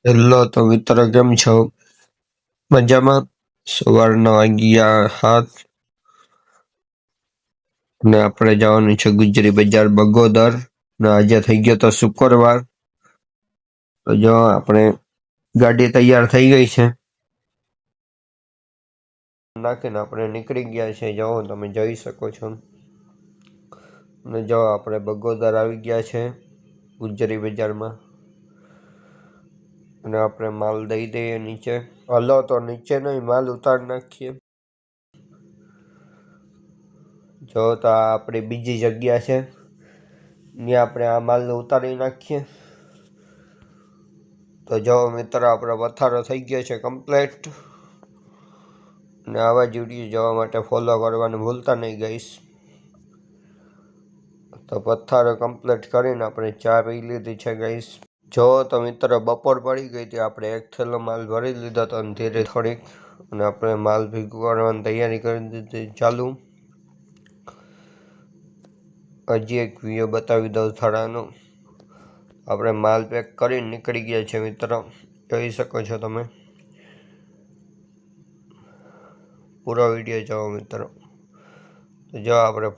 Hello તો મિત્રો કેમ છો? મજામાં. સવારના વાગ્યા 7 અને આપણે જવાનું છે ગુજરી બજાર બગોદર ને આજે થઈ ગયો તો શુક્રવાર. તો જો આપણે ગાડી તૈયાર થઈ ગઈ છે નાખીને આપણે નીકળી ગયા છે. જો તમે જોઈ શકો છો અને જો આપણે બગોદર આવી ગયા છે ગુજરી બજારમાં અને આપણે માલ દઈ દઈએ નીચે. હલો તો નીચે નહીં, માલ ઉતાર નાખીએ. જો તો આ આપણી બીજી જગ્યા છે, ત્યાં આપણે આ માલ ઉતારી નાખીએ. તો જો મિત્રો આપણો પથારો થઈ ગયો છે કમ્પ્લીટ. અને આવા જ વિડીયો જોવા માટે ફોલો કરવાનું ભૂલતા નહીં ગાઈસ. તો પથારો કમ્પ્લીટ કરીને આપણે ચા પી લીધી છે ગાઈસ. જો તો મિત્રો બપોર પડી ગઈ હતી, આપણે એક થેલો માલ ભરી લીધો હતો અને ધીરે થોડીક અને આપણે માલ ભેગું કરવાની તૈયારી કરી દીધી ચાલુ. હજી એક વિડીયો બતાવી દઉં થાળાનો. આપણે માલ પેક કરીને નીકળી ગયા છે મિત્રો, જોઈ શકો છો તમે. પૂરો વિડીયો જોવો મિત્રો. તો જો આપણે